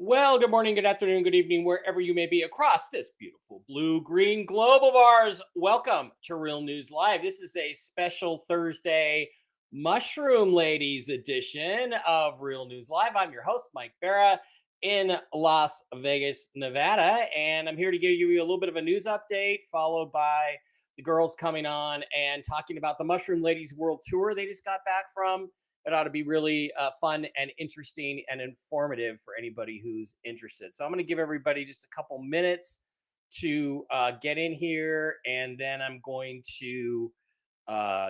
Well, good morning, good afternoon, good evening, wherever you may be across this beautiful blue green globe of ours. Welcome to Real News Live. This is a special Thursday Mushroom Ladies edition of Real News Live. I'm your host, Mike Barra, in Las Vegas, Nevada, and I'm here to give you a little bit of a news update, followed by the girls coming on and talking about the Mushroom Ladies World Tour they just got back from. It ought to be really fun and interesting and informative for anybody who's interested. So I'm going to give everybody just a couple minutes to get in here, and then I'm going to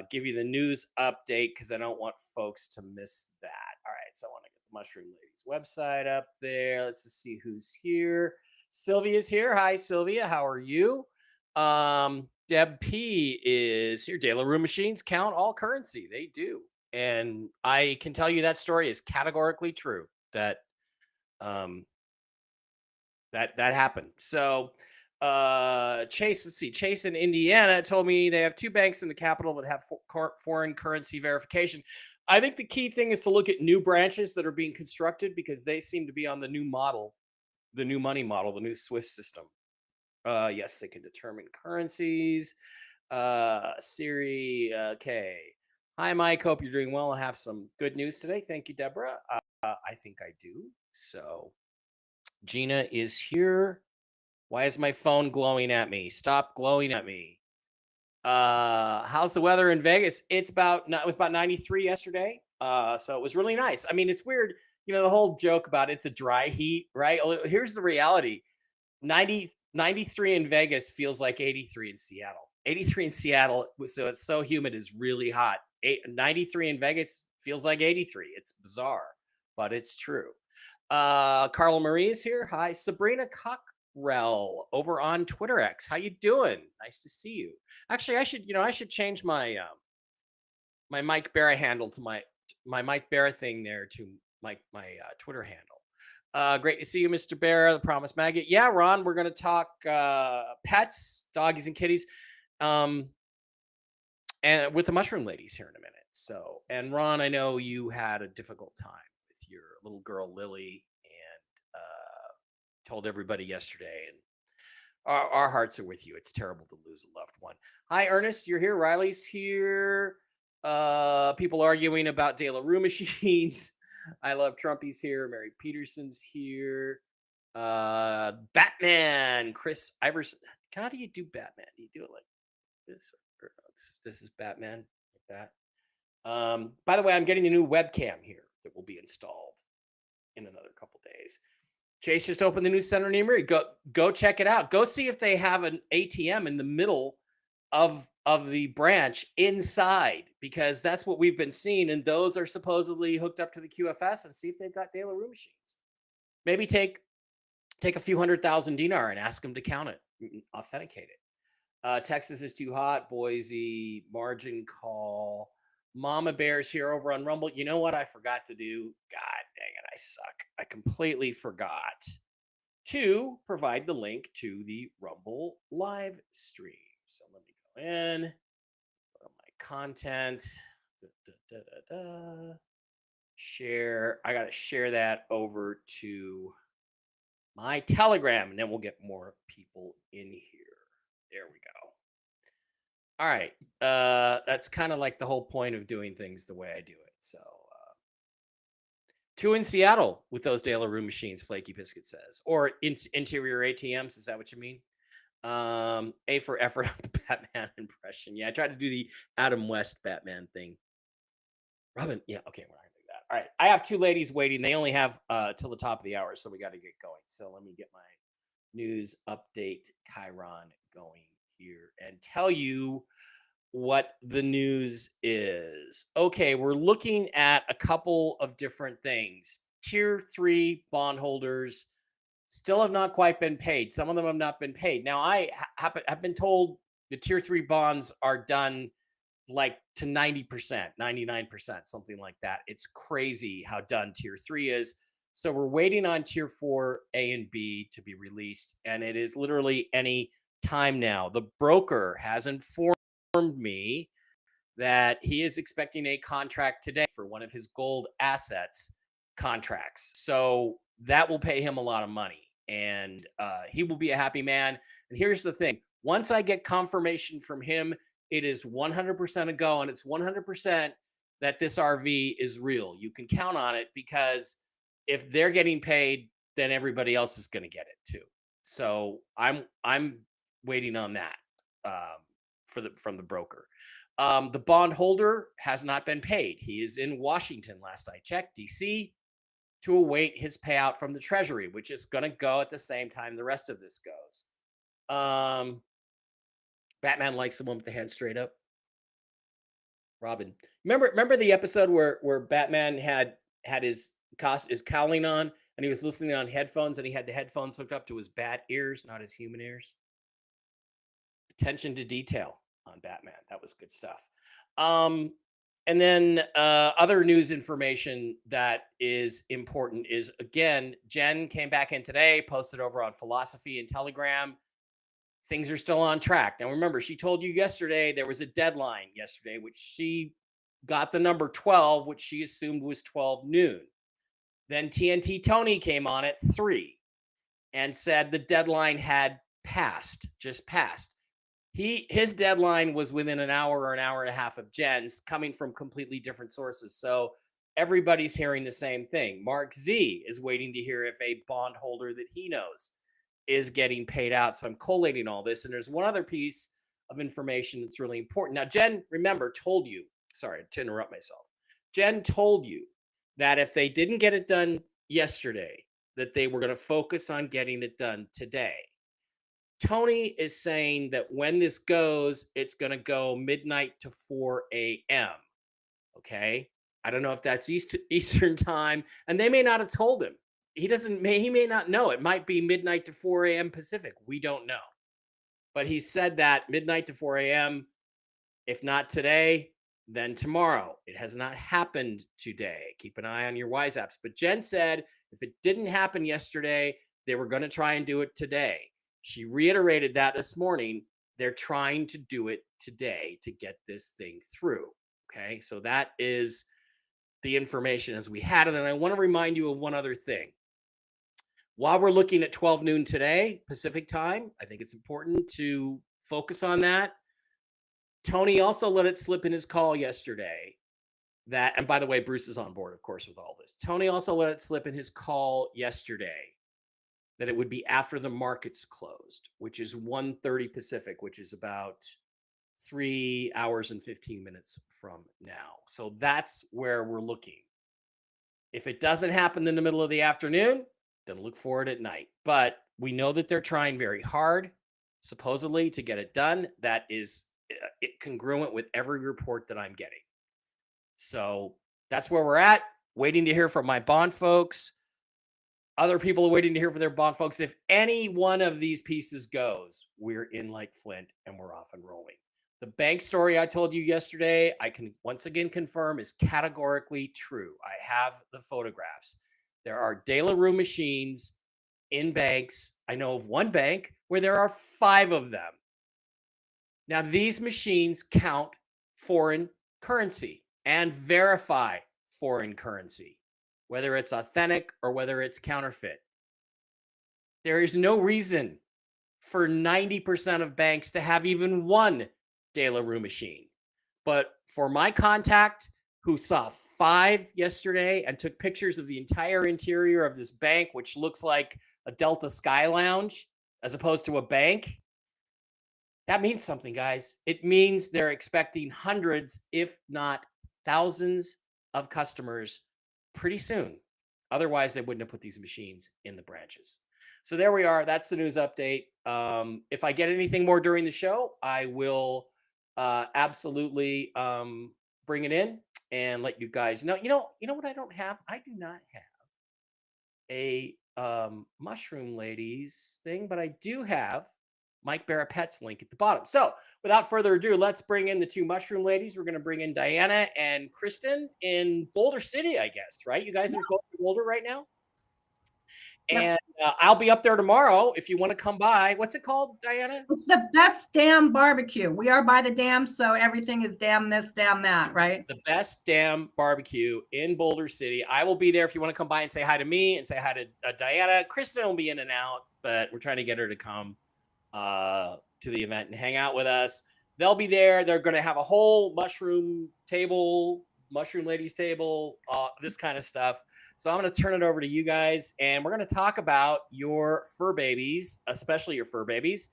give you the news update because I don't want folks to miss that. All right, so I want to get the Mushroom Ladies website up there. Let's just see who's here. Sylvia's here. Hi, Sylvia. How are you? Deb P is here. De La Rue machines count all currency. They do. And I can tell you that story is categorically true. Um that happened. So Chase, let's see, Chase in Indiana told me they have two banks in the capital that have foreign currency verification. I think the key thing is to look at new branches that are being constructed because they seem to be on the new model, the new money model, the new Swift system. Yes, they can determine currencies. Siri, okay. Hi, Mike. Hope you're doing well and have some good news today. Thank you, Deborah. I think I do. So, Gina is here. Why is my phone glowing at me? Stop glowing at me. How's the weather in Vegas? It was about 93 yesterday. So it was really nice. I mean, it's weird, the whole joke about it's a dry heat, right? Here's the reality. 93 in Vegas feels like 83 in Seattle. 83 in Seattle, so it's so humid, is really hot. 93 in Vegas feels like 83. It's bizarre, but it's true. Carla Marie is here. Hi, Sabrina Cockrell over on Twitter X. How you doing? Nice to see you. Actually, I should change my my Mike Barra handle to my Mike Barra thing there to my Twitter handle. Great to see you, Mr. Bear, the Promised Maggot. Yeah, Ron, we're going to talk pets, doggies, and kitties, and with the Mushroom Ladies here in a minute. So, and Ron, I know you had a difficult time with your little girl Lily, and told everybody yesterday. And our hearts are with you. It's terrible to lose a loved one. Hi, Ernest, you're here. Riley's here. People arguing about De La Rue machines. I love Trumpy's here. Mary Peterson's here. Batman, Chris Iverson. How do you do Batman? Do you do it like this? Or this is Batman like that. By the way, I'm getting a new webcam here that will be installed in another couple days. Chase just opened the new center near me. Go check it out. Go see if they have an ATM in the middle of the branch inside, because that's what we've been seeing, and those are supposedly hooked up to the QFS, and see if they've got De La Rue machines. Maybe take a few 100,000 dinar and ask them to count it, authenticate it. Texas is too hot. Boise, margin call. Mama Bear's here over on Rumble. You know what I forgot to do? God dang it, I suck. I completely forgot to provide the link to the Rumble live stream. So let me go in, go to my content, share. I got to share that over to my Telegram, and then we'll get more people in here. There we go. All right. That's kind of like the whole point of doing things the way I do it. So, two in Seattle with those De La Rue machines, Flaky Biscuit says, or interior ATMs. Is that what you mean? A for effort on the Batman impression. Yeah, I tried to do the Adam West Batman thing. Robin, yeah, okay, we're not gonna do that. All right, I have two ladies waiting. They only have till the top of the hour, so we got to get going. So let me get my news update Chiron going here and tell you what the news is. Okay, we're looking at a couple of different things. Tier 3 bondholders still have not quite been paid. Some of them have not been paid. Now, I have been told the Tier 3 bonds are done like to 90%, 99%, something like that. It's crazy how done Tier 3 is. So we're waiting on Tier 4 A and B to be released, and it is literally any time now. The broker has informed me that he is expecting a contract today for one of his gold assets, contracts. So that will pay him a lot of money, and he will be a happy man. And here's the thing: once I get confirmation from him, it is 100% a go, and it's 100% that this RV is real. You can count on it, because if they're getting paid, then everybody else is going to get it too. So I'm waiting on that from the broker. The bondholder has not been paid. He is in Washington, last I checked, DC, to await his payout from the Treasury, which is going to go at the same time the rest of this goes. Batman likes the one with the head straight up. Robin, remember the episode where Batman had his cowling on, and he was listening on headphones, and he had the headphones hooked up to his bat ears, not his human ears. Attention to detail on Batman. That was good stuff. And then other news information that is important is, again, Jen came back in today, posted over on Fallawsophy and Telegram. Things are still on track. Now, remember, she told you yesterday there was a deadline yesterday, which she got the number 12, which she assumed was 12 noon. Then TNT Tony came on at 3 and said the deadline had just passed. His deadline was within an hour or an hour and a half of Jen's, coming from completely different sources. So everybody's hearing the same thing. Mark Z is waiting to hear if a bondholder that he knows is getting paid out. So I'm collating all this. And there's one other piece of information that's really important. Now, Jen, remember, told you, sorry to interrupt myself. Jen told you that if they didn't get it done yesterday, that they were going to focus on getting it done today. Tony is saying that when this goes, it's going to go midnight to 4 a.m. Okay. I don't know if that's Eastern time, and they may not have told him. He may not know. It might be midnight to 4 a.m. Pacific. We don't know. But he said that midnight to 4 a.m. If not today, then tomorrow. It has not happened today. Keep an eye on your Wise apps. But Jen said if it didn't happen yesterday, they were going to try and do it today. She reiterated that this morning. They're trying to do it today to get this thing through. Okay, so that is the information as we had it. And I want to remind you of one other thing. While we're looking at 12 noon today, Pacific time, I think it's important to focus on that. Tony also let it slip in his call yesterday that, and by the way, Bruce is on board, of course, with all this. Tony also let it slip in his call yesterday that it would be after the markets closed, which is 1:30 Pacific, which is about 3 hours and 15 minutes from now. So that's where we're looking. If it doesn't happen in the middle of the afternoon, then look for it at night. But we know that they're trying very hard, supposedly, to get it done. That is congruent with every report that I'm getting. So that's where we're at. Waiting to hear from my bond folks. Other people are waiting to hear from their bond folks. If any one of these pieces goes, we're in like Flint and we're off and rolling. The bank story I told you yesterday, I can once again confirm is categorically true. I have the photographs. There are De La Rue machines in banks. I know of one bank where there are 5 of them. Now, these machines count foreign currency and verify foreign currency, whether it's authentic or whether it's counterfeit. There is no reason for 90% of banks to have even one De La Rue machine. But for my contact who saw 5 yesterday and took pictures of the entire interior of this bank, which looks like a Delta Sky Lounge as opposed to a bank, that means something, guys. It means they're expecting hundreds, if not thousands, of customers pretty soon. Otherwise, they wouldn't have put these machines in the branches. So there we are. That's the news update. If I get anything more during the show, I will absolutely bring it in and let you guys know. You know what I don't have? I do not have a Mushroom Ladies thing, but I do have Mike Barra Pets link at the bottom. So without further ado, let's bring in the 2 Mushroom Ladies. We're going to bring in Diana and Kristen in Boulder City, I guess, right? You guys are both in Boulder right now? And I'll be up there tomorrow if you want to come by. What's it called, Diana? It's the best damn barbecue. We are by the dam, so everything is damn this, damn that, right? The best damn barbecue in Boulder City. I will be there if you want to come by and say hi to me and say hi to Diana. Kristen will be in and out, but we're trying to get her to come to the event and hang out with us. They'll be there. They're going to have a whole mushroom table, mushroom ladies table, this kind of stuff. So I'm going to turn it over to you guys, and we're going to talk about your fur babies, especially your fur babies,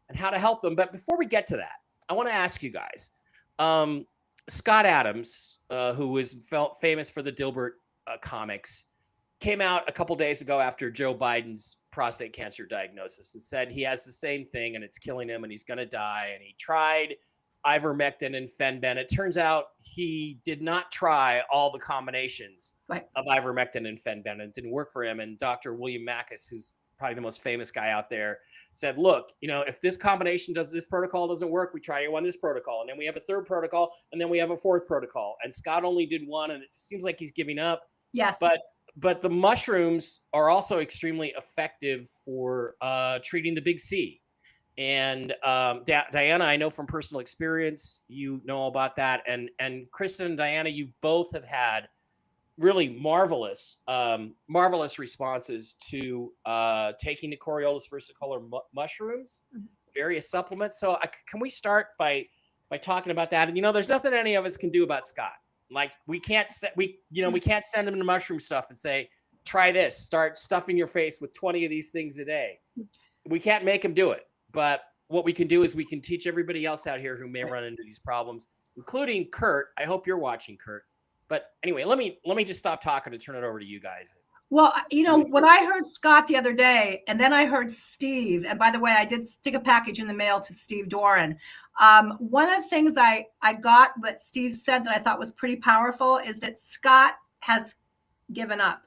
and how to help them. But before we get to that, I want to ask you guys, Scott Adams, who is famous for the Dilbert comics, came out a couple days ago after Joe Biden's prostate cancer diagnosis and said he has the same thing and it's killing him and he's going to die. And he tried ivermectin and Fenben. It turns out he did not try all the combinations of ivermectin and Fenben. It didn't work for him. And Dr. William Mackis, who's probably the most famous guy out there, said, look, if this combination this protocol doesn't work, we try you on this protocol. And then we have a third protocol, and then we have a fourth protocol. And Scott only did one, and it seems like he's giving up. Yes. But the mushrooms are also extremely effective for treating the big C. And Diana, I know from personal experience, you know about that. And Kristen and Diana, you both have had really marvelous responses to taking the Coriolus versicolor mushrooms, various supplements. So can we start by talking about that? And there's nothing any of us can do about Scott. Like we can't send him the mushroom stuff and say, try this, start stuffing your face with 20 of these things a day. We can't make him do it. But what we can do is we can teach everybody else out here who may run into these problems, including Kurt. I hope you're watching, Kurt. But anyway, let me just stop talking and turn it over to you guys. Well, when I heard Scott the other day, and then I heard Steve, and by the way, I did stick a package in the mail to Steve Doran. One of the things I got that Steve said that I thought was pretty powerful is that Scott has given up.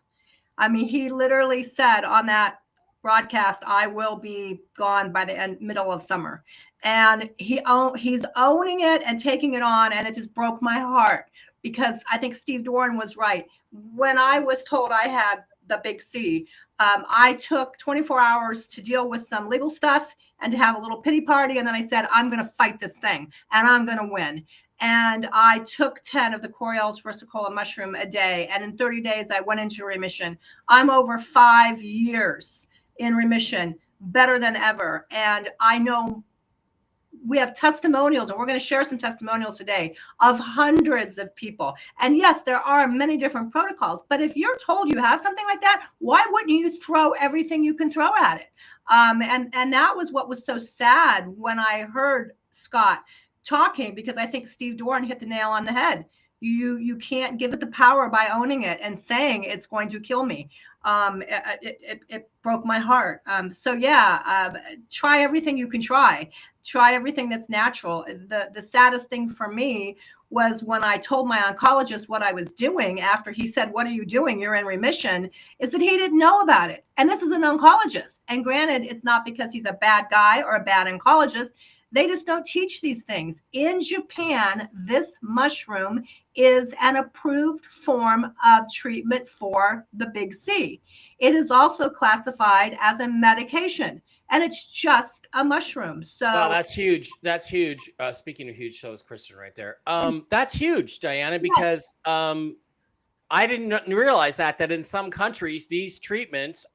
I mean, he literally said on that broadcast, I will be gone by the middle of summer. And he's owning it and taking it on, and it just broke my heart. Because I think Steve Doran was right. When I was told I had the big C, I took 24 hours to deal with some legal stuff and to have a little pity party. And then I said, I'm going to fight this thing and I'm going to win. And I took 10 of the Coriolus versicolor mushroom a day. And in 30 days, I went into remission. I'm over 5 years in remission, better than ever. And I know we have testimonials, and we're going to share some testimonials today of hundreds of people. And yes, there are many different protocols, but if you're told you have something like that, why wouldn't you throw everything you can throw at it? And that was what was so sad when I heard Scott talking, because I think Steve Doran hit the nail on the head. You can't give it the power by owning it and saying it's going to kill me. It broke my heart. Try everything you can try. Try everything that's natural. The saddest thing for me was when I told my oncologist what I was doing after he said, what are you doing? You're in remission, is that he didn't know about it. And this is an oncologist. And granted, it's not because he's a bad guy or a bad oncologist. They just don't teach these things. In Japan, this mushroom is an approved form of treatment for the big C. It is also classified as a medication, and it's just a mushroom. So that's huge. That's huge. Speaking of huge, so is Kristen right there. That's huge, Diana, because I didn't realize that in some countries, these treatments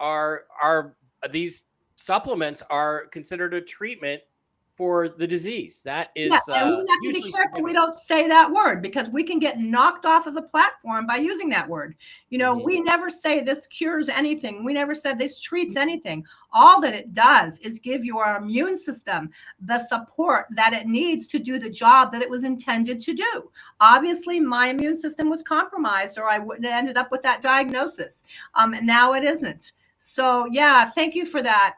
these supplements are considered a treatment for the disease. That is, and we have to be careful we don't say that word, because we can get knocked off of the platform by using that word. We never say this cures anything. We never said this treats anything. All that it does is give your immune system the support that it needs to do the job that it was intended to do. Obviously, my immune system was compromised, or I wouldn't have ended up with that diagnosis. Now it isn't. So yeah, thank you for that.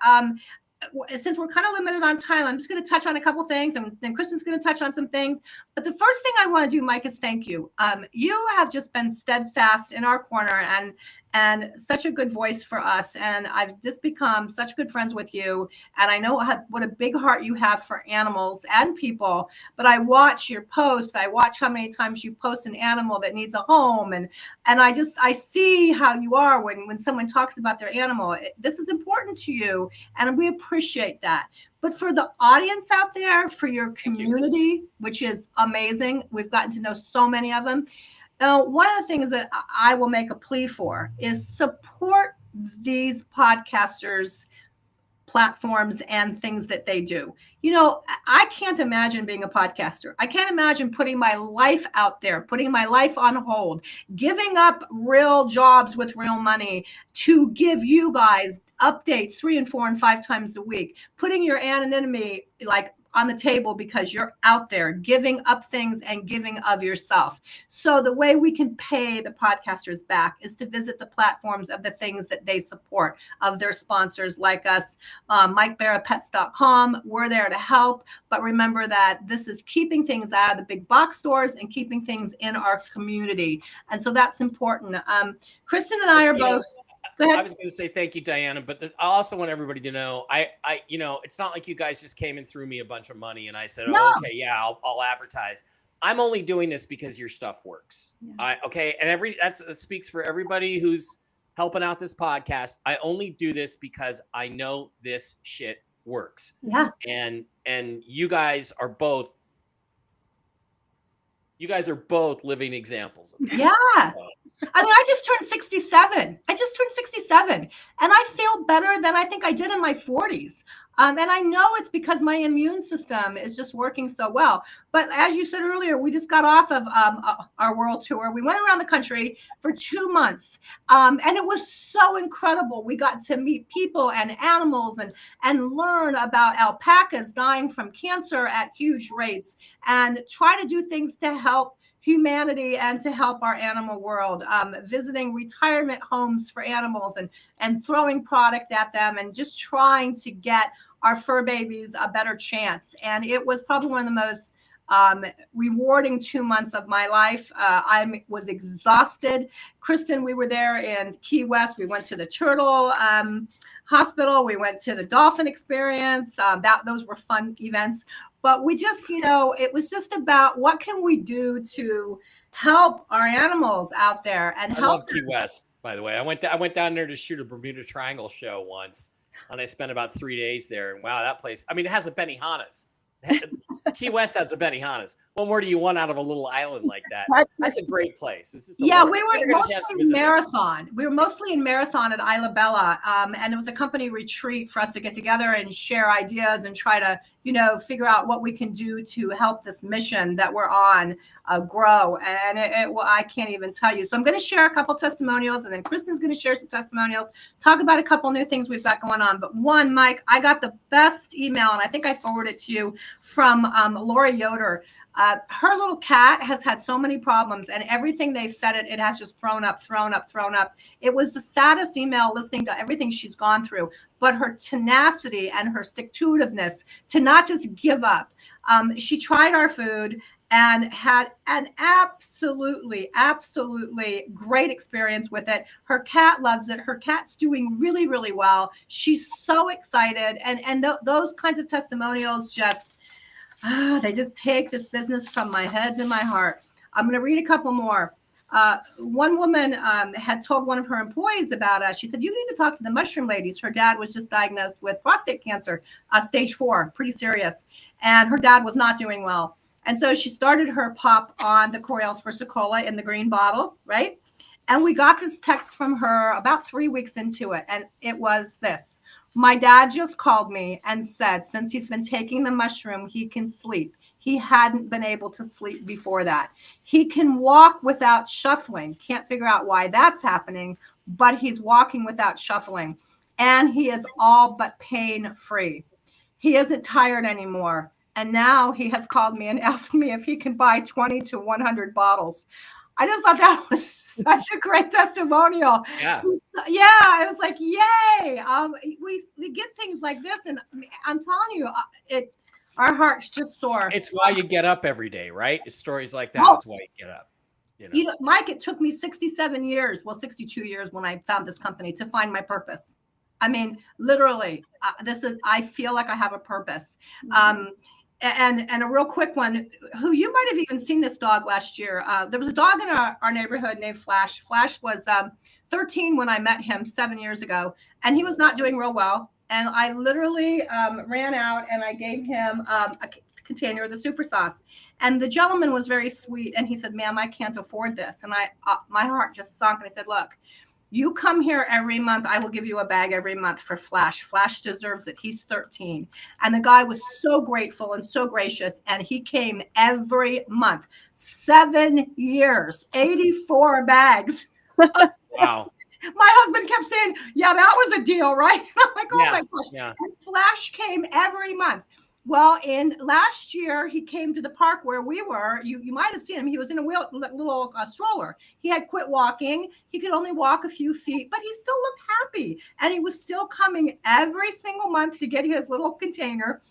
Since we're kind of limited on time, I'm just going to touch on a couple things, and then Kristen's going to touch on some things. But the first thing I want to do, Mike, is thank you. You have just been steadfast in our corner, and such a good voice for us. And I've just become such good friends with you. And I know what a big heart you have for animals and people. But I watch your posts. I watch how many times you post an animal that needs a home. And I see how you are when someone talks about their animal. This is important to you. And we appreciate that. But for the audience out there, for your community, which is amazing, we've gotten to know so many of them. One of the things that I will make a plea for is support these podcasters' platforms and things that they do. You know, I can't imagine being a podcaster. I can't imagine putting my life out there, putting my life on hold, giving up real jobs with real money to give you guys updates 3 and 4 and 5 times a week, putting your anonymity like on the table because you're out there giving up things and giving of yourself. So the way we can pay the podcasters back is to visit the platforms of the things that they support, of their sponsors like us, MikeBarraPets.com. We're there to help. But remember that this is keeping things out of the big box stores and keeping things in our community. And so that's important. Kristen and I are both. Go ahead. I was going to say thank you, Diana, but I also want everybody to know, you know, it's not like you guys just came and threw me a bunch of money and I said, No. oh, okay, yeah, I'll advertise. I'm only doing this because your stuff works. Yeah. Okay, and that speaks for everybody who's helping out this podcast. I only do this because I know this shit works. Yeah. And you guys are both living examples of that. Yeah. I mean, I just turned 67. And I feel better than I think I did in my 40s. And I know it's because my immune system is just working so well. But as you said earlier, we just got off of our world tour. We went around the country for 2 months. And it was so incredible. We got to meet people and animals and learn about alpacas dying from cancer at huge rates and try to do things to help humanity and to help our animal world, visiting retirement homes for animals and throwing product at them and just trying to get our fur babies a better chance. And it was probably one of the most rewarding 2 months of my life. I was exhausted. Kristen, we were there in Key West. We went to the turtle hospital. We went to the dolphin experience. Those were fun events. But we just, you know, it was just about what can we do to help our animals out there and help. I love Key West, by the way. I went down there to shoot a Bermuda Triangle show once, and I spent about 3 days there. And wow, that place! I mean, it has a Benihana's. Key West has a Benihana's. What more do you want out of a little island like that? That's a great place. This is we were mostly in Marathon. We were mostly in Marathon at Isla Bella, and it was a company retreat for us to get together and share ideas and try to, you know, figure out what we can do to help this mission that we're on grow. And I can't even tell you. So I'm going to share a couple testimonials, and then Kristen's going to share some testimonials, talk about a couple new things we've got going on. But one, Mike, I got the best email, and I think I forwarded it to you, from Laura Yoder. Her little cat has had so many problems, and everything they said it has just thrown up. It was the saddest email listening to everything she's gone through, but her tenacity and her stick-to-itiveness to not just give up. She tried our food and had an absolutely great experience with it. Her cat loves it. Her cat's doing really, really well. She's so excited. And those kinds of testimonials just, they just take this business from my head to my heart. I'm going to read a couple more. One woman had told one of her employees about us. She said, you need to talk to the mushroom ladies. Her dad was just diagnosed with prostate cancer, stage 4, pretty serious. And her dad was not doing well. And so she started her pop on the Coriell's versicolor in the green bottle, right? And we got this text from her about 3 weeks into it. And it was this: my dad just called me and said, since he's been taking the mushroom, he can sleep. He hadn't been able to sleep before that. He can walk without shuffling. Can't figure out why that's happening, but he's walking without shuffling. And he is all but pain-free. He isn't tired anymore. And now he has called me and asked me if he can buy 20 to 100 bottles. I just thought that was such a great testimonial. Yeah. I was like, yay. We get things like this. And I'm telling you, our hearts just soar. It's why you get up every day, right? It's stories like that. That's why you get up. You know, Mike, it took me 67 years, well, 62 years when I found this company to find my purpose. I mean, literally, I feel like I have a purpose. And a real quick one, who you might have even seen this dog last year. There was a dog in our neighborhood named Flash. Flash was 13 when I met him 7 years ago, and he was not doing real well. And I literally ran out and I gave him a container of the super sauce. And the gentleman was very sweet. And he said, ma'am, I can't afford this. And my heart just sunk. And I said, look, you come here every month. I will give you a bag every month for Flash. Flash deserves it. He's 13. And the guy was so grateful and so gracious. And he came every month, 7 years, 84 bags. Wow. My husband kept saying, yeah, that was a deal, right? I'm like, oh my gosh. Yeah. And Flash came every month. Well, in last year, he came to the park where we were. You might have seen him. He was in a little stroller. He had quit walking. He could only walk a few feet, but he still looked happy. And he was still coming every single month to get his little container.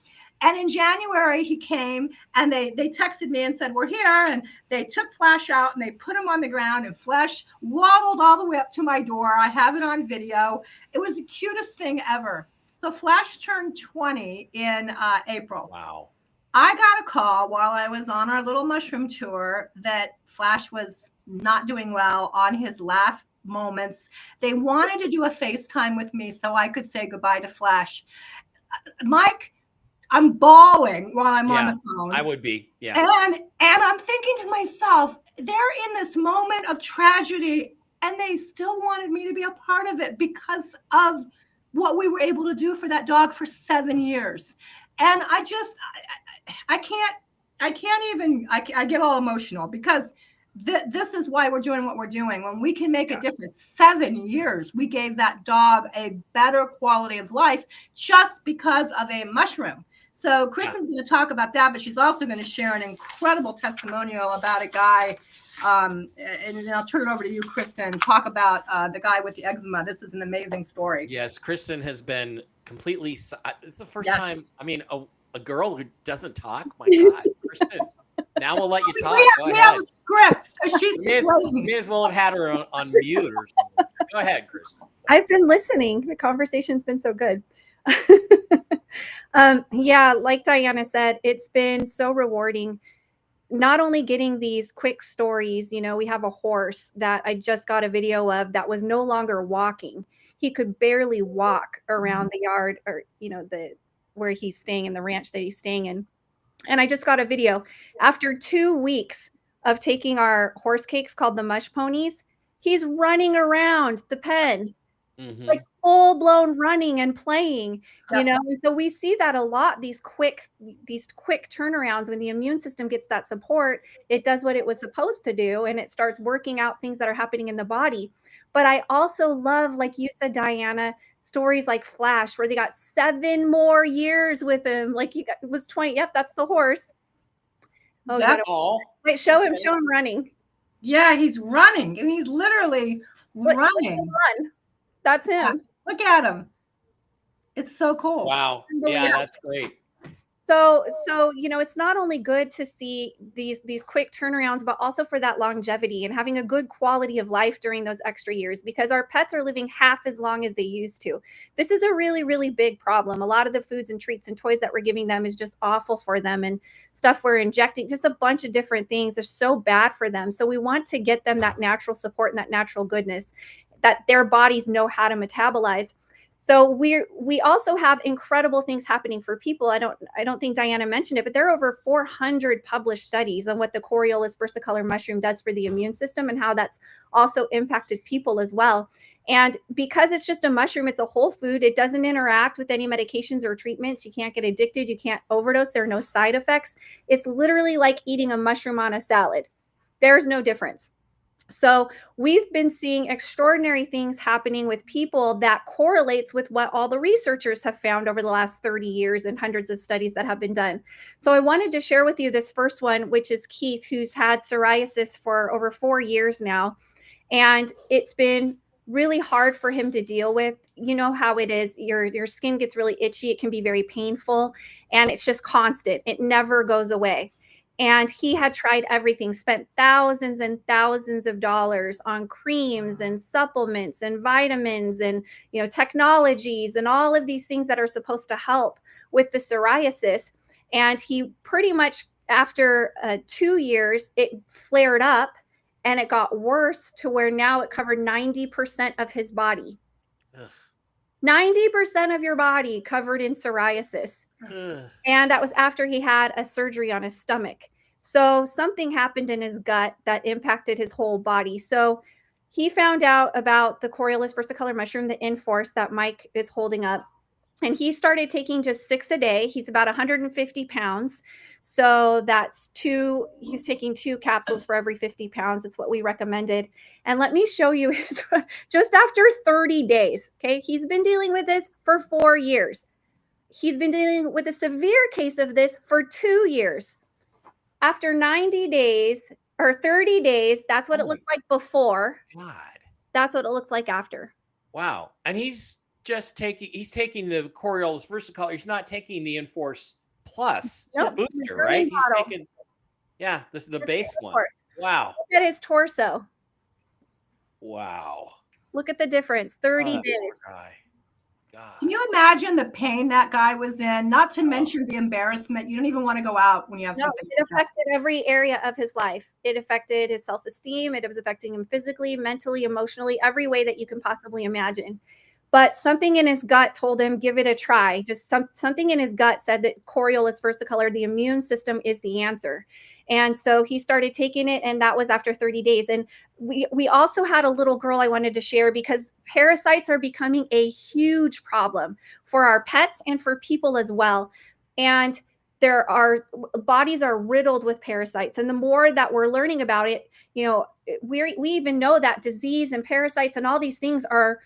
And in January, he came and they texted me and said, we're here. And they took Flash out and they put him on the ground, and Flash waddled all the way up to my door. I have it on video. It was the cutest thing ever. So Flash turned 20 in April. Wow. I got a call while I was on our little mushroom tour that Flash was not doing well on his last moments. They wanted to do a FaceTime with me so I could say goodbye to Flash. Mike, I'm bawling while I'm on the phone. I would be. Yeah. And I'm thinking to myself, they're in this moment of tragedy and they still wanted me to be a part of it because of what we were able to do for that dog for 7 years. And I get all emotional because this is why we're doing what we're doing. When we can make a difference, 7 years, we gave that dog a better quality of life just because of a mushroom. So Kristen's going to talk about that, but she's also going to share an incredible testimonial about a guy. And then I'll turn it over to you, Kristen. Talk about the guy with the eczema. This is an amazing story. Yes, Kristen has been completely. It's the first time. I mean, a girl who doesn't talk. My God, Kristen. Now we'll let you talk. We have a script. She's may as well have had her on mute or something. Go ahead, Kristen. I've been listening. The conversation's been so good. Yeah, like Diana said, it's been so rewarding. Not only getting these quick stories, you know, we have a horse that I just got a video of that was no longer walking. He could barely walk around the yard, or, you know, where he's staying in the ranch that he's staying in. And I just got a video after 2 weeks of taking our horse cakes called the mush ponies. He's running around the pen. Like full blown running and playing, you know. And so we see that a lot, these quick turnarounds. When the immune system gets that support, it does what it was supposed to do, and it starts working out things that are happening in the body. But I also love, like you said, Diana, stories like Flash, where they got 7 more years with him. Like it was 20. Yep, that's the horse. Oh, wait, show him running. Yeah, he's running, and he's literally running. That's him. Yeah, look at him. It's so cool. Wow. Yeah, that's great. So, you know, it's not only good to see these quick turnarounds, but also for that longevity and having a good quality of life during those extra years, because our pets are living half as long as they used to. This is a really, really big problem. A lot of the foods and treats and toys that we're giving them is just awful for them, and stuff we're injecting, just a bunch of different things are so bad for them. So we want to get them that natural support and that natural goodness that their bodies know how to metabolize. So we also have incredible things happening for people. I don't think Diana mentioned it, but there are over 400 published studies on what the Coriolus versicolor mushroom does for the immune system and how that's also impacted people as well. And because it's just a mushroom, it's a whole food. It doesn't interact with any medications or treatments. You can't get addicted. You can't overdose. There are no side effects. It's literally like eating a mushroom on a salad. There's no difference. So we've been seeing extraordinary things happening with people that correlates with what all the researchers have found over the last 30 years and hundreds of studies that have been done. So I wanted to share with you this first one, which is Keith, who's had psoriasis for over 4 years now. And it's been really hard for him to deal with. You know how it is. Your skin gets really itchy. It can be very painful, and it's just constant. It never goes away. And he had tried everything, spent thousands and thousands of dollars on creams and supplements and vitamins and, technologies and all of these things that are supposed to help with the psoriasis. And he pretty much, after 2 years, it flared up and it got worse to where now it covered 90% of his body. Ugh. 90% of your body covered in psoriasis. Ugh. And that was after he had a surgery on his stomach. So something happened in his gut that impacted his whole body. So he found out about the Coriolis versicolor mushroom, the Inforce that Mike is holding up. And he started taking just 6 a day. He's about 150 pounds. So he's taking 2 capsules for every 50 pounds. That's what we recommended. And let me show you just after 30 days. Okay. He's been dealing with this for 4 years. He's been dealing with a severe case of this for 2 years. After 90 days or 30 days, that's what it looks like before. God. That's what it looks like after. Wow. And he's taking the Coriolis versicolor. He's not taking the Inforce Plus booster, right? He's taking, this is the base one. Wow. Look at his torso. Wow. Look at the difference. 30 days. God. Can you imagine the pain that guy was in? Not to mention the embarrassment. You don't even want to go out when you have something. It affected every area of his life. It affected his self-esteem. It was affecting him physically, mentally, emotionally, every way that you can possibly imagine. But something in his gut told him, give it a try. Just something in his gut said that Coriolis versicolor, the immune system, is the answer. And so he started taking it, and that was after 30 days. And we also had a little girl I wanted to share, because parasites are becoming a huge problem for our pets and for people as well. And bodies are riddled with parasites. And the more that we're learning about it, we even know that disease and parasites and all these things are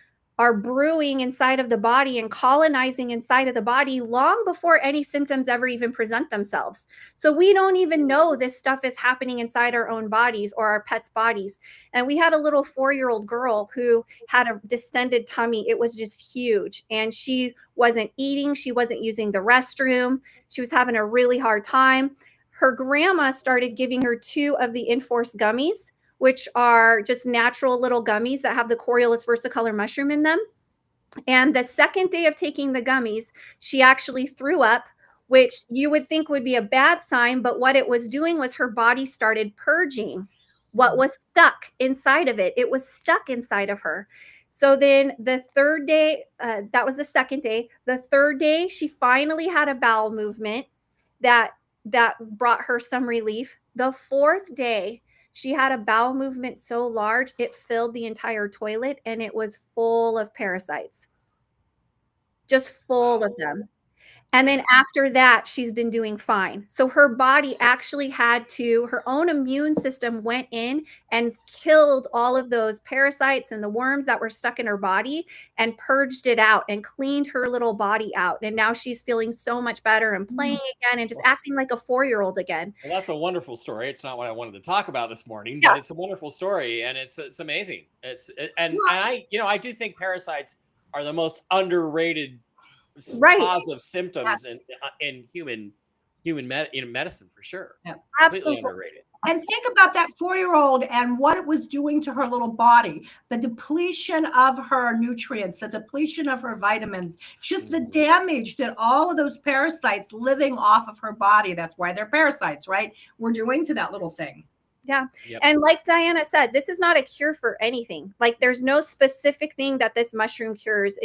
brewing inside of the body and colonizing inside of the body long before any symptoms ever even present themselves. So we don't even know this stuff is happening inside our own bodies or our pets' bodies. And we had a little 4-year-old girl who had a distended tummy. It was just huge. And she wasn't eating. She wasn't using the restroom. She was having a really hard time. Her grandma started giving her 2 of the Inforce gummies, which are just natural little gummies that have the Coriolis versicolor mushroom in them. And the second day of taking the gummies, she actually threw up, which you would think would be a bad sign. But what it was doing was her body started purging what was stuck inside of it. It was stuck inside of her. So then the third day, that was the second day. The third day, she finally had a bowel movement that brought her some relief. The fourth day, she had a bowel movement so large, it filled the entire toilet, and it was full of parasites, just full of them. And then after that, she's been doing fine. So her body actually her own immune system went in and killed all of those parasites and the worms that were stuck in her body and purged it out and cleaned her little body out. And now she's feeling so much better and playing again and just acting like a 4-year-old again. Well, that's a wonderful story. It's not what I wanted to talk about this morning, but it's a wonderful story, and it's amazing. I do think parasites are the most underrated cause of symptoms in human medicine, for sure. Yeah. Absolutely underrated. And think about that 4-year-old and what it was doing to her little body, the depletion of her nutrients, the depletion of her vitamins, just the damage that all of those parasites living off of her body, that's why they're parasites, right? We're doing to that little thing. Yeah. Yep. And like Diana said, this is not a cure for anything. Like, there's no specific thing that this mushroom cures.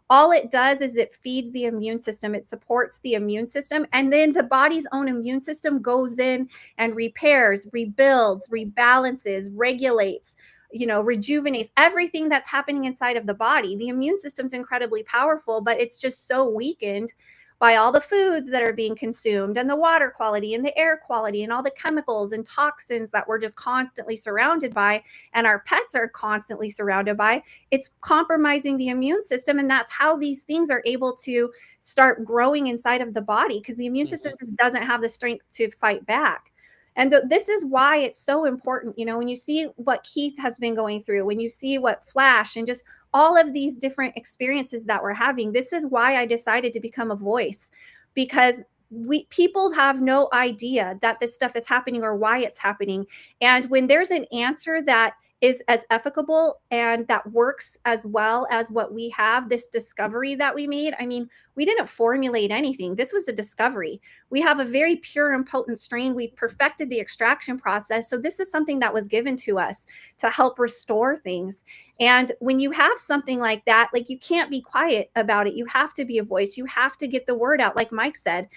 All it does is it feeds the immune system. It supports the immune system. And then the body's own immune system goes in and repairs, rebuilds, rebalances, regulates, rejuvenates everything that's happening inside of the body. The immune system's incredibly powerful, but it's just so weakened by all the foods that are being consumed and the water quality and the air quality and all the chemicals and toxins that we're just constantly surrounded by, and our pets are constantly surrounded by. It's compromising the immune system, and that's how these things are able to start growing inside of the body, because the immune system just doesn't have the strength to fight back. And this is why it's so important, when you see what Keith has been going through, when you see what Flash and just all of these different experiences that we're having, this is why I decided to become a voice, because people have no idea that this stuff is happening or why it's happening. And when there's an answer that is as ethical and that works as well as what we have, this discovery that we made. I mean, we didn't formulate anything. This was a discovery. We have a very pure and potent strain. We've perfected the extraction process. So this is something that was given to us to help restore things. And when you have something like that, like, you can't be quiet about it. You have to be a voice. You have to get the word out. Like Mike said,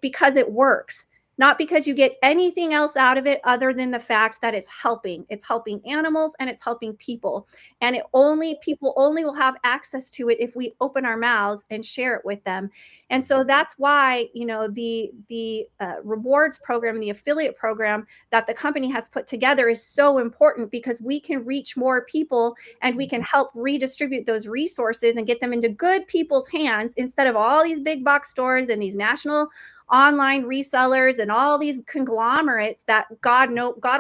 because it works. Not because you get anything else out of it other than the fact that it's helping. It's helping animals and it's helping people. And people only will have access to it if we open our mouths and share it with them. And so that's why, the rewards program, the affiliate program that the company has put together is so important, because we can reach more people and we can help redistribute those resources and get them into good people's hands, instead of all these big box stores and these national online resellers and all these conglomerates that God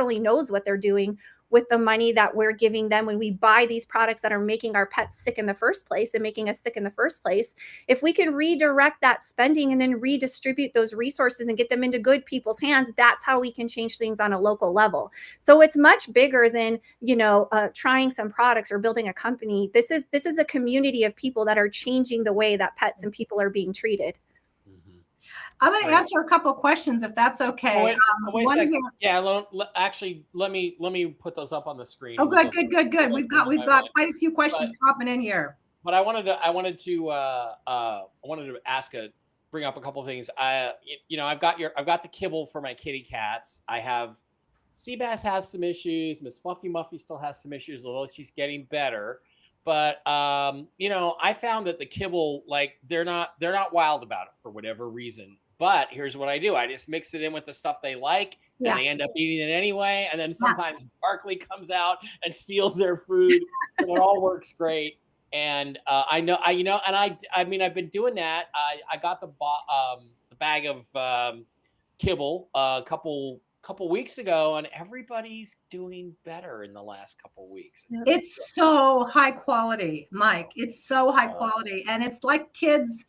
only knows what they're doing with the money that we're giving them when we buy these products that are making our pets sick in the first place and making us sick in the first place. If we can redirect that spending and then redistribute those resources and get them into good people's hands, that's how we can change things on a local level. So it's much bigger than, trying some products or building a company. This is a community of people that are changing the way that pets and people are being treated. I'm going to answer a couple of questions, if that's okay. Wait a second. Yeah, actually, let me put those up on the screen. Oh, good. We've got quite a few questions popping in here. But I wanted to bring up a couple of things. I've got the kibble for my kitty cats. I have Seabass has some issues. Miss Fluffy Muffy still has some issues, although she's getting better. But I found that the kibble, like, they're not wild about it for whatever reason. But here's what I do. I just mix it in with the stuff they like, and they end up eating it anyway. And then sometimes Barkley comes out and steals their food. So it all works great. And I've been doing that. I got the bag of kibble a couple weeks ago, and everybody's doing better in the last couple weeks. It's so high quality, Mike. It's so high quality. And it's like kids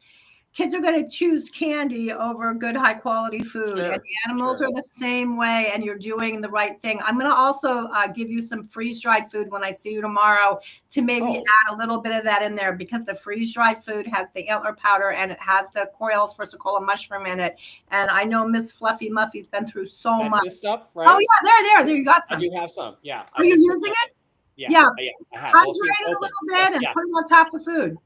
are going to choose candy over good high quality food. And the animals are the same way, and you're doing the right thing. I'm going to also give you some freeze-dried food when I see you tomorrow, to maybe add a little bit of that in there, because the freeze-dried food has the antler powder and it has the Coriolus versicolor mushroom in it. And I know Miss Fluffy Muffy's been through so much. This stuff, right? Oh yeah, there you got some. I do have some. Yeah. Are you using it? Yeah. I have. Hydrate it a little bit and put it on top of the food.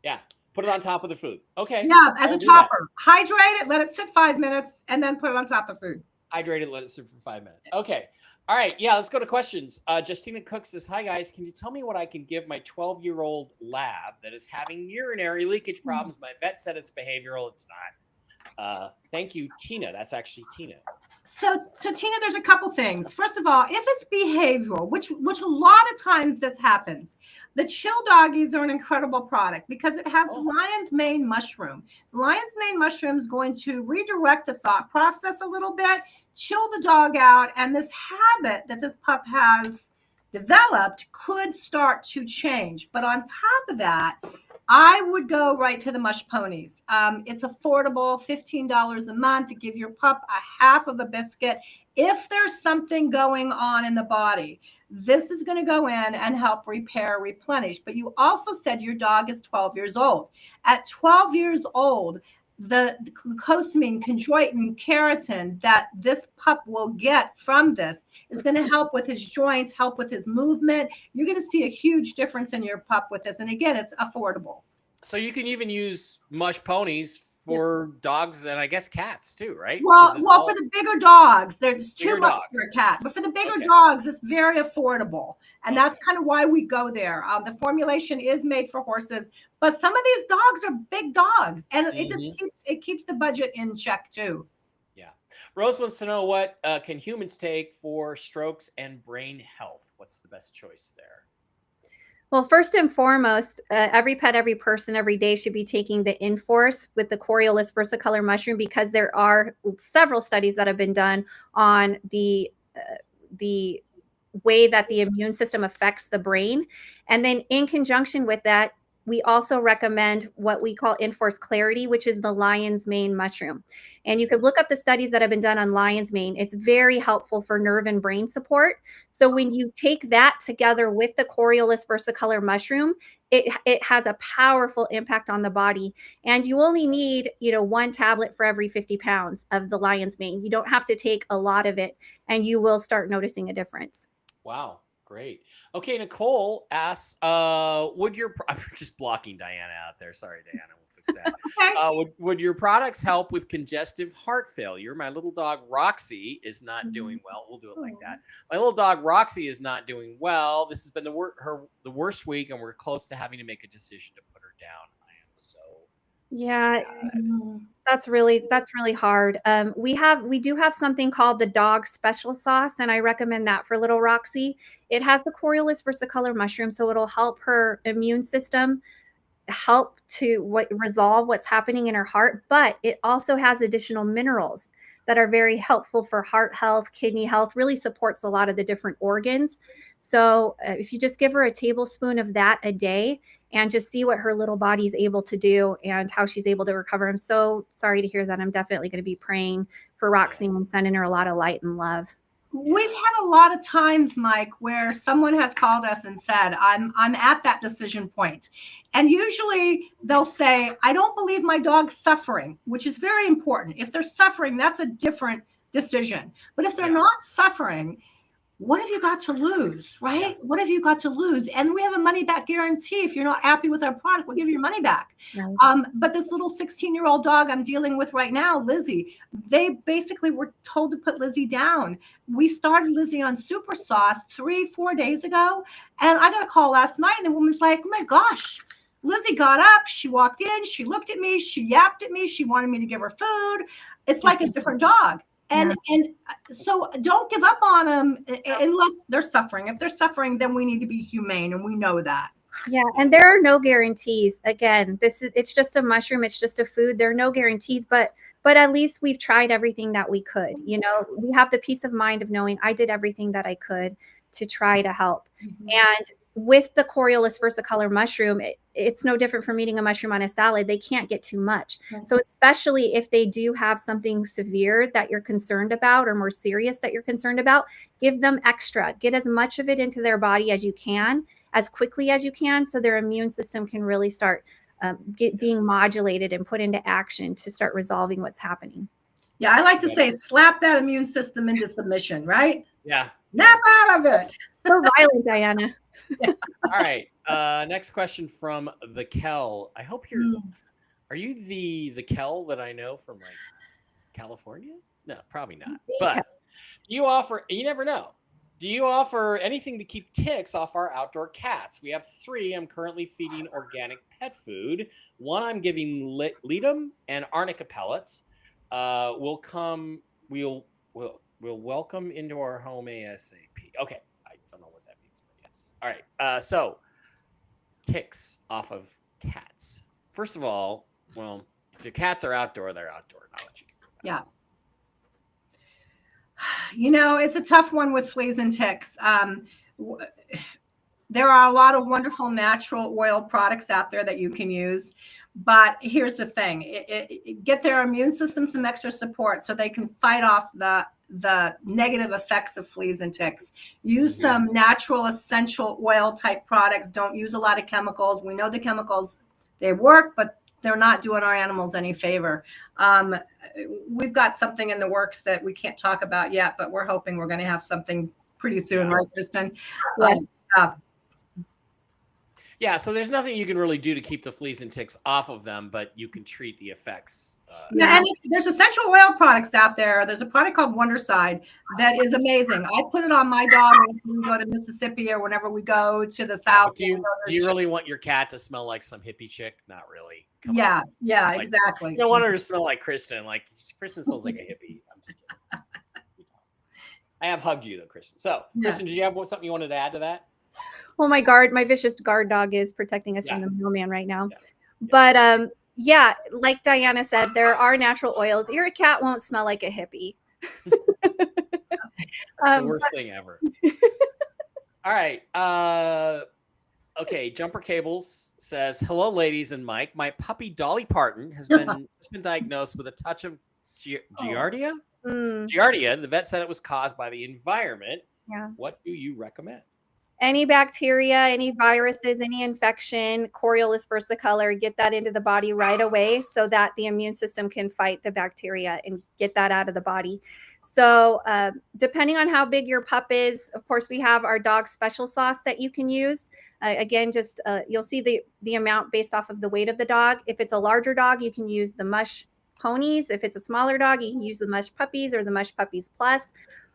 Yeah. Put it on top of the food. Okay. Yeah, as a topper. Hydrate it, let it sit 5 minutes, and then put it on top of food. Hydrate it, let it sit for 5 minutes. Okay. All right. Yeah, let's go to questions. Justina Cook says, "Hi guys, can you tell me what I can give my 12-year-old lab that is having urinary leakage problems? My vet said it's behavioral. It's not." Thank you, Tina. That's actually Tina. So Tina, there's a couple things. First of all, if it's behavioral, which a lot of times this happens, the Chill Doggies are an incredible product because it has lion's mane mushroom. Lion's mane mushroom is going to redirect the thought process a little bit, chill the dog out, and this habit that this pup has developed could start to change. But on top of that, I would go right to the mush ponies. It's affordable, $15 a month to give your pup a half of a biscuit. If there's something going on in the body, this is going to go in and help repair, replenish. But you also said your dog is 12 years old. At 12 years old, the glucosamine, chondroitin, keratin that this pup will get from this is going to help with his joints, help with his movement. You're going to see a huge difference in your pup with this. And again, it's affordable. So you can even use mush ponies for dogs and I guess cats too, right? Well, for the bigger dogs, there's too much for a cat. But for the bigger dogs, it's very affordable. And that's kind of why we go there. The formulation is made for horses, but some of these dogs are big dogs. And it just keeps the budget in check too. Yeah. Rose wants to know, what can humans take for strokes and brain health? What's the best choice there? Well, first and foremost, every pet, every person, every day should be taking the Inforce with the Coriolus versicolor mushroom, because there are several studies that have been done on the way that the immune system affects the brain. And then in conjunction with that, we also recommend what we call Enforce Clarity, which is the lion's mane mushroom. And you could look up the studies that have been done on lion's mane. It's very helpful for nerve and brain support. So when you take that together with the Coriolis versicolor mushroom, it has a powerful impact on the body. And you only need, 1 tablet for every 50 pounds of the lion's mane. You don't have to take a lot of it, and you will start noticing a difference. Wow. Great. Okay, Nicole asks, would your I'm just blocking Diana out there. Sorry, Diana. We'll fix that. Okay. Would your products help with congestive heart failure? My little dog Roxy is not doing well. We'll do it like that. My little dog Roxy is not doing well. This has been the worst week, and we're close to having to make a decision to put her down. I am so Yeah, sad. that's really hard. We do have something called the dog special sauce, and I recommend that for little Roxy. It has the Coriolis versicolor mushroom, so it'll help her immune system help to resolve what's happening in her heart, but it also has additional minerals that are very helpful for heart health, kidney health, really supports a lot of the different organs. So if you just give her a tablespoon of that a day and just see what her little body's able to do and how she's able to recover. I'm so sorry to hear that. I'm definitely going to be praying for Roxy and sending her a lot of light and love. We've had a lot of times, Mike, where someone has called us and said, I'm at that decision point. And usually they'll say, I don't believe my dog's suffering, which is very important. If they're suffering, that's a different decision. But if they're not suffering, what have you got to lose, right? Yeah. What have you got to lose? And we have a money back guarantee. If you're not happy with our product, we'll give you your money back. Right. But this little 16-year-old dog I'm dealing with right now, Lizzie, they basically were told to put Lizzie down. We started Lizzie on super sauce 3-4 days ago. And I got a call last night and the woman's like, oh my gosh, Lizzie got up, she walked in, she looked at me, she yapped at me, she wanted me to give her food. It's like a different dog. And so don't give up on them unless they're suffering. If they're suffering, then we need to be humane, and we know that. Yeah, and there are no guarantees. Again, it's just a mushroom, it's just a food. There are no guarantees, but at least we've tried everything that we could. We have the peace of mind of knowing I did everything that I could to try to help. And with the Coriolis versicolor mushroom, it's no different from eating a mushroom on a salad. They can't get too much. So especially if they do have something severe that you're concerned about or more serious that you're concerned about, give them extra. Get as much of it into their body as you can, as quickly as you can, so their immune system can really start being modulated and put into action to start resolving what's happening. Yeah, I like to say, slap that immune system into submission, right? Yeah. Snap out of it. So violent, Diana. All right. Next question from the Kel. I hope are you the Kel that I know from like California? No, probably not. But you never know. Do you offer anything to keep ticks off our outdoor cats? We have 3. I'm currently feeding organic pet food. 1 I'm giving Ledum and Arnica pellets. We'll welcome into our home ASAP. Okay. I don't know what that means, but yes. All right. So ticks off of cats. First of all, well, if your cats are outdoor, they're outdoor. I'll let you go. Yeah. It's a tough one with fleas and ticks. There are a lot of wonderful natural oil products out there that you can use. But here's the thing, get their immune system some extra support so they can fight off the negative effects of fleas and ticks. Use some natural essential oil type products. Don't use a lot of chemicals. We know the chemicals, they work, but they're not doing our animals any favor. We've got something in the works that we can't talk about yet, but we're hoping we're going to have something pretty soon, right, Kristen? Yes. Yeah, so there's nothing you can really do to keep the fleas and ticks off of them, but you can treat the effects. And there's essential oil products out there. There's a product called Wonderside that is amazing. I put it on my dog when we go to Mississippi or whenever we go to the South. Do you really want your cat to smell like some hippie chick? Not really. Come on. Like, exactly. You don't want her to smell like Kristen. Like Kristen smells like a hippie. I'm just kidding. I have hugged you though, Kristen. So, Kristen, did you have something you wanted to add to that? Well, my vicious guard dog is protecting us from the mailman right now. But like Diana said, there are natural oils. Your cat won't smell like a hippie. It's the worst thing ever. All right. Okay, Jumper Cables says, "Hello, ladies and Mike. My puppy Dolly Parton has been diagnosed with a touch of Giardia. Mm, Giardia. The vet said it was caused by the environment. yeah. What do you recommend?" Any bacteria, any viruses, any infection, Coriolis versicolor, get that into the body right away so that the immune system can fight the bacteria and get that out of the body. So depending on how big your pup is, of course, we have our dog special sauce that you can use. Again, just you'll see the amount based off of the weight of the dog. If it's a larger dog, you can use the mush ponies. If it's a smaller dog, you can use the mush puppies or the mush puppies plus.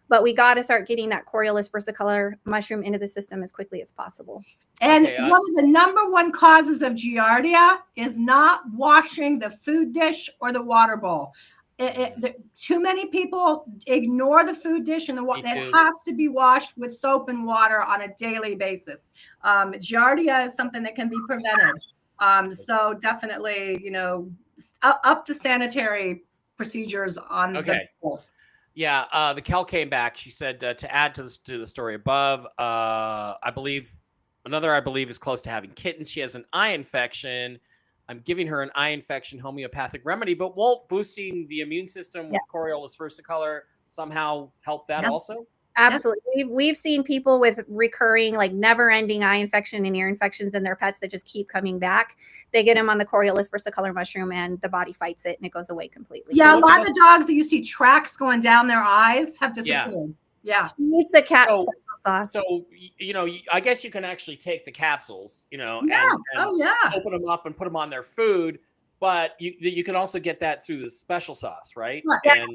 But we got to start getting that Coriolis versicolor mushroom into the system as quickly as possible. And Okay, one of the number one causes of Giardia is not washing the food dish or the water bowl. Too many people ignore the food dish and the water. It has to be washed with soap and water on a daily basis. Giardia is something that can be prevented. So definitely, up the sanitary procedures on the bowls. Yeah, the Kel came back. She said to add to the story above. I believe is close to having kittens. She has an eye infection. I'm giving her an eye infection homeopathic remedy, but won't boosting the immune system with Coriolis versicolor somehow help that also? Absolutely. We've seen people with recurring, like never-ending eye infection and ear infections in their pets that just keep coming back. They get them on the Coriolis versicolor mushroom and the body fights it and it goes away completely. Yeah, so a lot of the dogs that you see tracks going down their eyes have disappeared. Yeah. She needs the cat special sauce. So, I guess you can actually take the capsules, and open them up and put them on their food, but you can also get that through the special sauce, right? Yeah.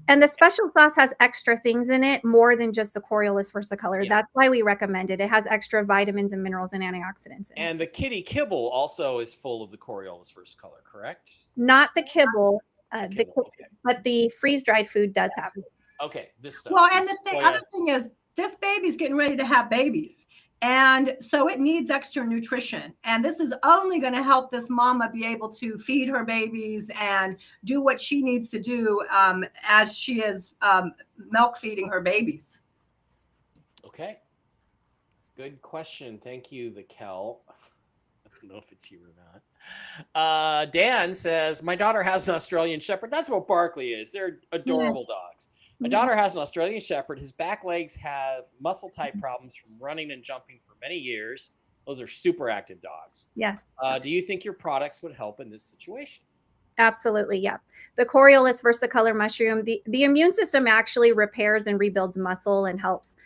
And the special sauce has extra things in it, more than just the Coriolis versicolor. Yeah. That's why we recommend it. It has extra vitamins and minerals and antioxidants in it. The kitty kibble also is full of the Coriolis versicolor, correct? Not the kibble, but the freeze-dried food does have it. Okay, this stuff. Well, and the other thing is, this baby's getting ready to have babies. And so it needs extra nutrition. And this is only going to help this mama be able to feed her babies and do what she needs to do as she is milk feeding her babies. Okay. Good question. Thank you, the Kel. I don't know if it's you or not. Dan says, my daughter has an Australian Shepherd. That's what Barkley is. They're adorable dogs. My daughter has an Australian Shepherd. His back legs have muscle type problems from running and jumping for many years. Those are super active dogs. Yes. Do you think your products would help in this situation? Absolutely, yeah. The Coriolis versicolor mushroom, the immune system actually repairs and rebuilds muscle and helps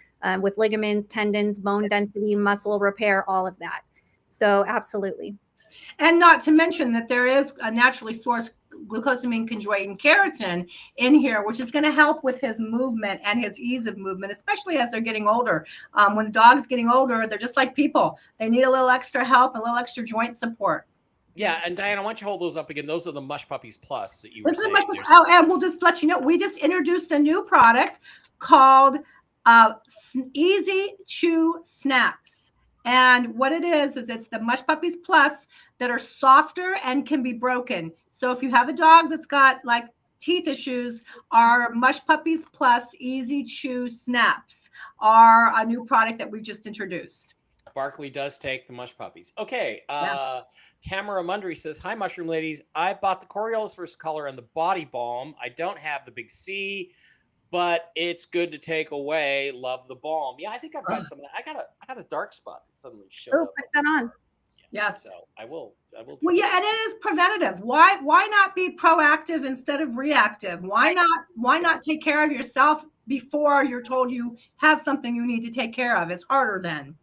with ligaments, tendons, bone density, muscle repair, all of that. So absolutely. And not to mention that there is a naturally sourced glucosamine chondroitin keratin in here, which is going to help with his movement and his ease of movement, especially as they're getting older. When the dog's getting older, they're just like people. They need a little extra help, a little extra joint support. Yeah, and Diana, why don't you hold those up again? Those are the Mush Puppies Plus that you were saying. And we'll just let you know, we just introduced a new product called Easy Chew Snaps. And what it is it's the Mush Puppies Plus that are softer and can be broken. So if you have a dog that's got like teeth issues, our Mush Puppies Plus Easy Chew Snaps are a new product that we just introduced. Barkley does take the Mush Puppies. Okay. Tamara Mundry says, hi, Mushroom Ladies. I bought the Coriolis versicolor and the body balm. I don't have the big C, but it's good to take away. Love the balm. Yeah, I think I've got some of that. I got a dark spot that suddenly showed up. Put that on. Yes. So I will. Well, yeah, and it is preventative. Why not be proactive instead of reactive? Why not take care of yourself before you're told you have something you need to take care of? It's harder then.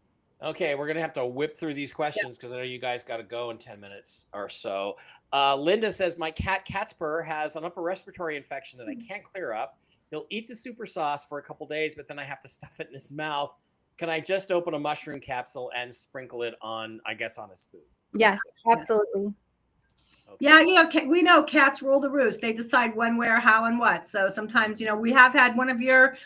Okay, we're gonna have to whip through these questions because I know you guys got to go in 10 minutes or so. Linda says, my cat Catspur has an upper respiratory infection that I can't clear up. He'll eat the super sauce for a couple days, but then I have to stuff it in his mouth. Can I just open a mushroom capsule and sprinkle it on, I guess, on his food? Yes, absolutely. Okay. Yeah, we know cats rule the roost. They decide when, where, how, and what. So sometimes, we have had one of your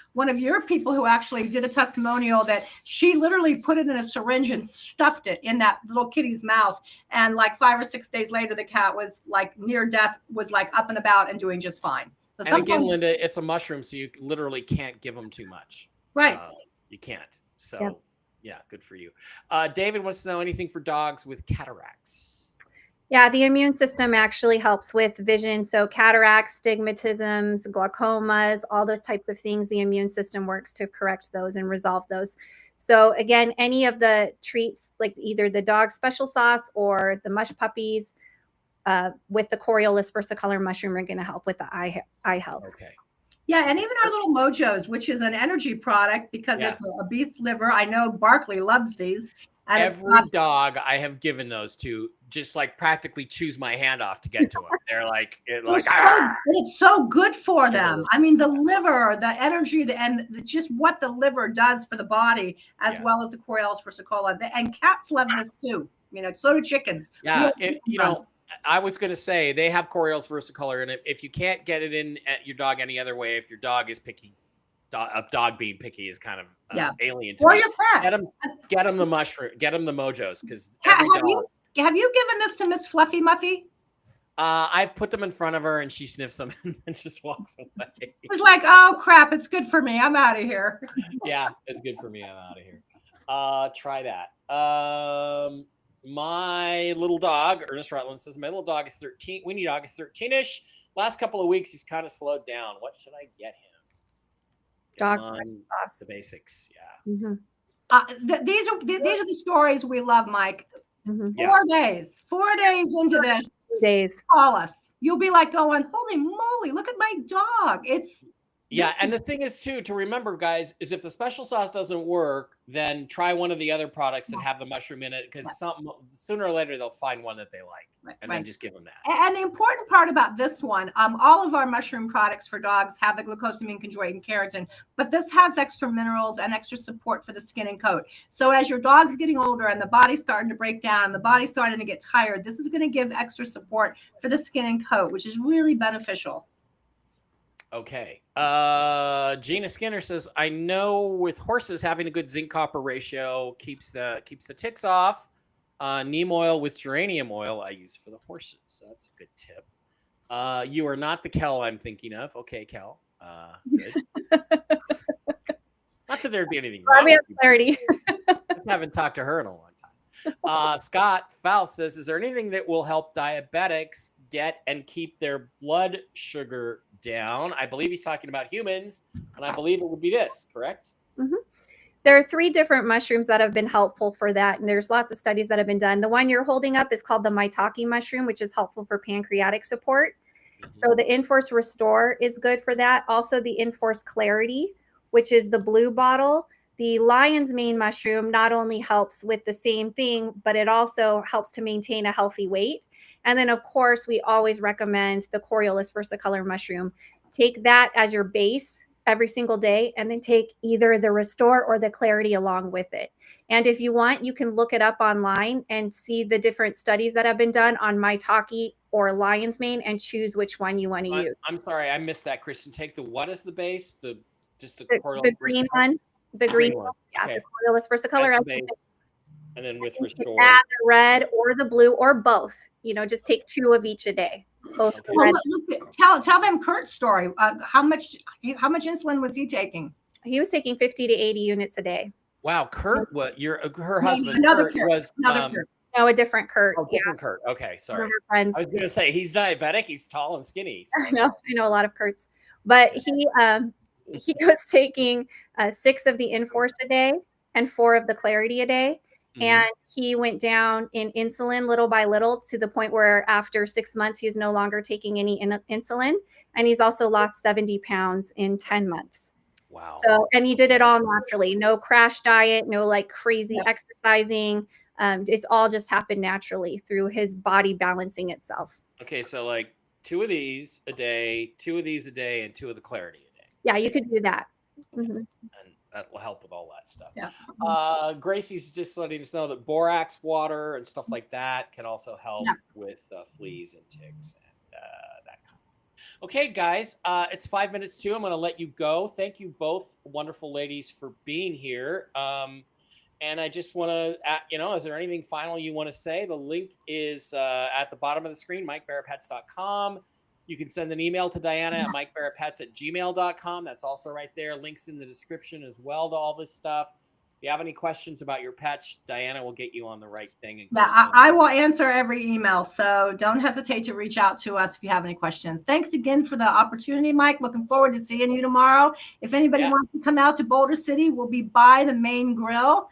people who actually did a testimonial that she literally put it in a syringe and stuffed it in that little kitty's mouth. And like 5 or 6 days later, the cat was like near death, was like up and about and doing just fine. So and again, Linda, it's a mushroom, so you literally can't give them too much. Right. You can't. So Yeah, good for you. David wants to know anything for dogs with cataracts. Yeah, the immune system actually helps with vision. So cataracts, stigmatisms, glaucomas, all those types of things, the immune system works to correct those and resolve those. So again, any of the treats, like either the dog special sauce or the mush puppies with the Coriolis versicolor mushroom are going to help with the eye health. Okay. Yeah, and even our little Mojos, which is an energy product because it's a beef liver. I know Barkley loves these. And every dog I have given those to just like practically chews my hand off to get to them. They're like, it's so good for them. I mean, the liver, the energy, and just what the liver does for the body, as well as the Coriolis versicolor. And cats love this too. You know, so do chickens. Yeah, I was going to say they have Coriolis versicolor, and if you can't get it in at your dog any other way, if your dog is picky, a dog being picky is kind of alien to or me. Your pet. Get them the mushroom, get them the Mojos, because have you given this to Miss Fluffy Muffy? I've put them in front of her and she sniffs them and just walks away. It's like, oh crap, it's good for me. I'm out of here. Yeah, it's good for me. I'm out of here. Try that. My little dog, Ernest Rutland says, my little dog is 13. Winnie dog is 13-ish. Last couple of weeks, he's kind of slowed down. What should I get him? Dog sauce. The basics. Yeah. Mm-hmm. These are the stories we love, Mike. Mm-hmm. 4 days into this. Call us. You'll be like going, holy moly, look at my dog. And the thing is too, to remember, guys, is if the special sauce doesn't work, then try one of the other products that have the mushroom in it, because sooner or later they'll find one that they like, then just give them that. And the important part about this one, all of our mushroom products for dogs have the glucosamine, chondroitin, and keratin, but this has extra minerals and extra support for the skin and coat. So as your dog's getting older and the body's starting to break down and the body's starting to get tired, this is going to give extra support for the skin and coat, which is really beneficial. Okay. Gina Skinner says, I know with horses having a good zinc copper ratio keeps the ticks off. Neem oil with geranium oil I use for the horses. So that's a good tip. You are not the Kel I'm thinking of. Okay, Kel. Good. Not that there'd be anything wrong. We have clarity. Just haven't talked to her in a long time. Scott Fowl says, is there anything that will help diabetics get and keep their blood sugar down? I believe he's talking about humans, and I believe it would be this, correct? Mm-hmm. There are 3 different mushrooms that have been helpful for that, and there's lots of studies that have been done. The one you're holding up is called the maitake mushroom, which is helpful for pancreatic support. Mm-hmm. So the Enforce Restore is good for that. Also the Enforce Clarity, which is the blue bottle. The lion's mane mushroom not only helps with the same thing, but it also helps to maintain a healthy weight. And then, of course, we always recommend the Coriolis versicolor mushroom. Take that as your base every single day, and then take either the Restore or the Clarity along with it. And if you want, you can look it up online and see the different studies that have been done on maitake or lion's mane and choose which one you want to use. I'm sorry, I missed that, Kristen. Take what is the base? The green one. The green one. Yeah, okay. The Coriolis versicolor. And then with Restore. Add the red or the blue or both. Just take 2 of each a day. Both. Okay. Well, tell them Kurt's story. How much insulin was he taking? He was taking 50 to 80 units a day. Wow, Kurt, her husband another Kurt was Kurt. No, a different Kurt. Oh, different Kurt. Okay, sorry. Friends. I was going to say he's diabetic. He's tall and skinny. So. I know a lot of Kurts, but he was taking 6 of the Enforce a day and 4 of the Clarity a day. Mm-hmm. And he went down in insulin little by little to the point where after 6 months, he's no longer taking any insulin. And he's also lost 70 pounds in 10 months. Wow. So, and he did it all naturally. No crash diet, no like crazy exercising. It's all just happened naturally through his body balancing itself. Okay. So like 2 of these a day, 2 of these a day, and 2 of the Clarity a day. Yeah, you could do that. Mm-hmm. And that will help with all that stuff. Yeah. Gracie's just letting us know that borax water and stuff like that can also help with fleas and ticks and that kind of. Okay, guys, it's 5 minutes to. I'm going to let you go. Thank you both, wonderful ladies, for being here. And I just want to, is there anything final you want to say? The link is at the bottom of the screen, MikeBarrettPets.com. You can send an email to Diana at MikeBarrettPets@gmail.com. That's also right there. Links in the description as well to all this stuff. you have any questions about your pets, Diana will get you on the right thing. And Yeah, I will answer every email. So don't hesitate to reach out to us if you have any questions. Thanks again for the opportunity, Mike. Looking forward to seeing you tomorrow. If anybody wants to come out to Boulder City, we'll be by the main grill.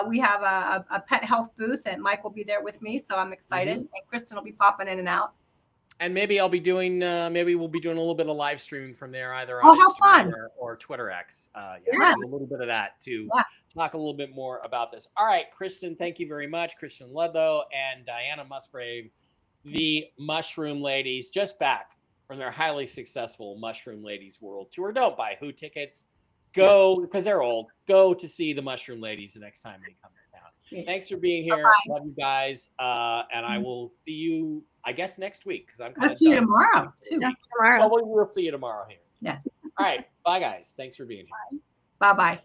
We have a pet health booth, and Mike will be there with me. So I'm excited. And Kristen will be popping in and out. And maybe I'll be doing, maybe we'll be doing a little bit of live streaming from there, either Oh, on how fun. Instagram or Twitter X. Yeah. A little bit of that to talk a little bit more about this. All right, Kristen, thank you very much. Kristen Ludlow and Diana Musgrave, the Mushroom Ladies, just back from their highly successful Mushroom Ladies World Tour. Don't buy Who tickets. Go, because they're old, go to see the Mushroom Ladies the next time they come to town. Thanks for being here. Bye-bye. Love you guys. And I will see you, I guess, next week, because I'm kind I'll of see you tomorrow, too. Tomorrow. Well, we'll see you tomorrow here. Yeah. All right. Bye, guys. Thanks for being here. Bye-bye.